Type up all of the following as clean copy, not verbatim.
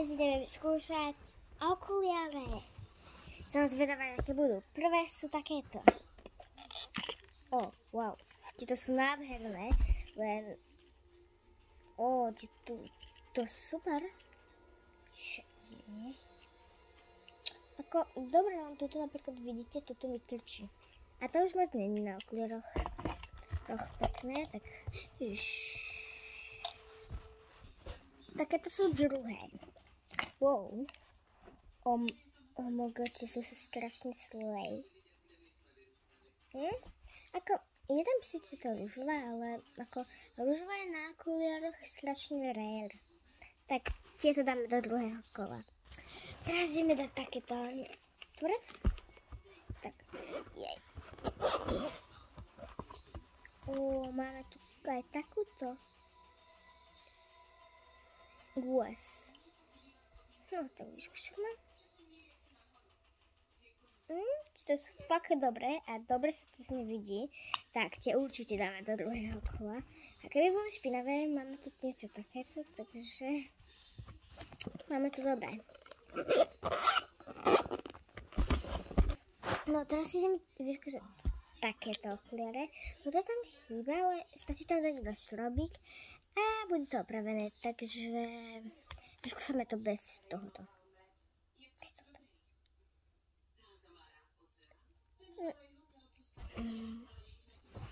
dnes ideme skúšať okuliare. Som zvedavá, aké budú. Prvé sú takéto. Wow. Tieto sú nádherné, len... to super. Čo je? Dobre, len tuto napríklad vidíte, tuto mi trčí. A to už moc není na okuliaroch. Pekné, tak... Takéto sú druhé. Wow. Tie sú strašne slej. Je tam síce to ružové, ale ružové je na okuliaroch strašne rare. Tak tieto dáme do druhého kola. Teraz ideme dať takéto. Dobre? Tak, jej. Máme tu aj takúto. US. No, to vyskúšame. To sú fakt dobré a dobre sa to z nej vidí. Tak, tie určite dáme do druhého kola. A keby boli špinavé, máme tu niečo takéto, takže máme to dobré. No, teraz idem vyskúšať takéto okuliare. No to tam chýba, ale stačí tam dať iba šrobík a bude to opravené, takže vyskúšame to bez tohoto.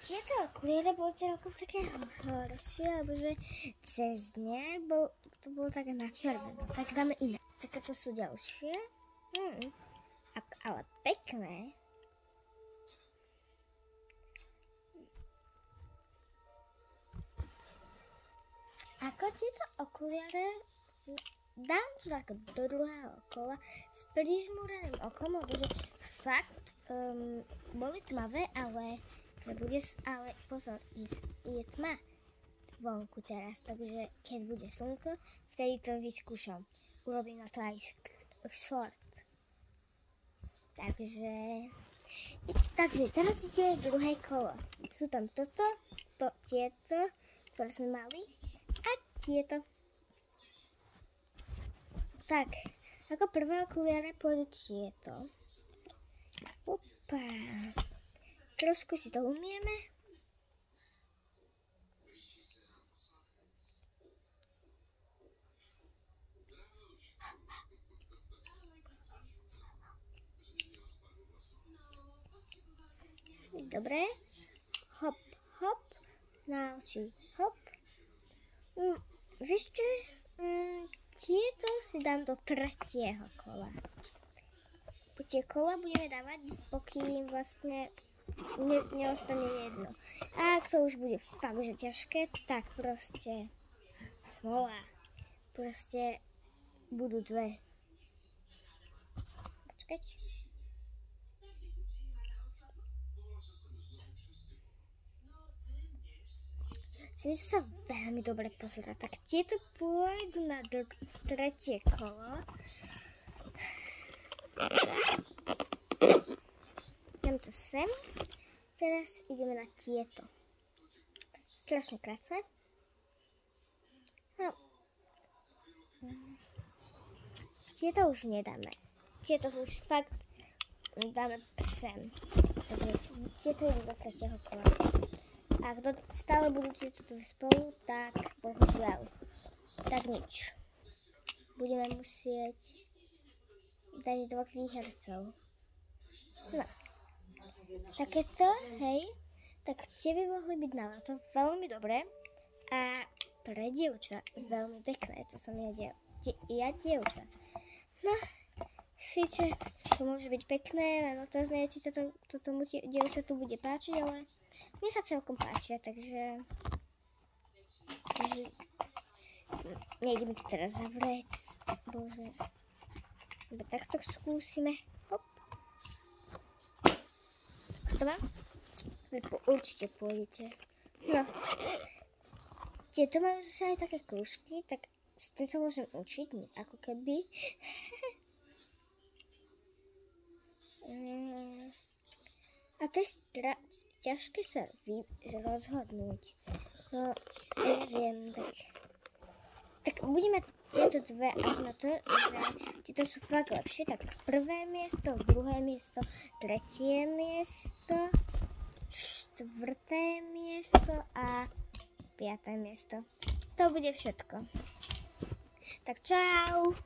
Tieto okuliare boli celkom také horšie, alebo že cez ne to bolo také na červeno. Tak dáme iné. Takéto sú ďalšie. Ale pekné. Tieto okuliare dám to tak do druhého kola s prižmúreným okom, lebo fakt boli tmavé, ale pozor, je tma vonku teraz, takže keď bude slnko, vtedy to vyskúšam. Urobím na to aj short. Takže teraz ide druhé kolo. Sú tam tieto, ktoré sme mali a tieto. Tak, ako prvé okuliare pôjdu tieto. Opa. Trošku si to umieme. Dobre. Hop, hop. Na oči. Hop. Vieš čo? Tieto si dám do tretieho kola. Tie kola budeme dávať, pokým vlastne neostane jedno. A ak to už bude fakt, že ťažké, tak proste smola. Proste budú dve. Počkať. Chcem sa veľmi dobre pozerať. Tak tieto pôjdu na tretie kolo. Dám to sem. Teraz ideme na tieto. Strašne krásne. No. Tieto už nedáme. Tieto už fakt dáme sem. Takže tieto idú do tretieho kola. Ak stále budú tieto dve spolu, tak bohužiaľ. Tak nič. Budeme musieť dať dvoch výhercov. No. Takéto, hej, tak tie by mohli byť na to veľmi dobré a pre dievča veľmi pekné, to som ja dievča. No, síce to môže byť pekné, len otázne je, či sa to tomu dievčatu bude páčiť, ale mne sa celkom páčia, takže nejdeme to teraz zavrieť, bože. Takto skúsime. Hop. To mám? Vy určite pôjdete. No. Tieto majú zase aj také krúžky, tak s tým sa môžem učiť, ako keby. A to je ťažké sa rozhodnúť. No, neviem, tak budeme tieto dve až na to, že tieto sú fakt lepšie. Tak prvé miesto, druhé miesto, tretie miesto, štvrté miesto a piaté miesto. To bude všetko. Tak čau!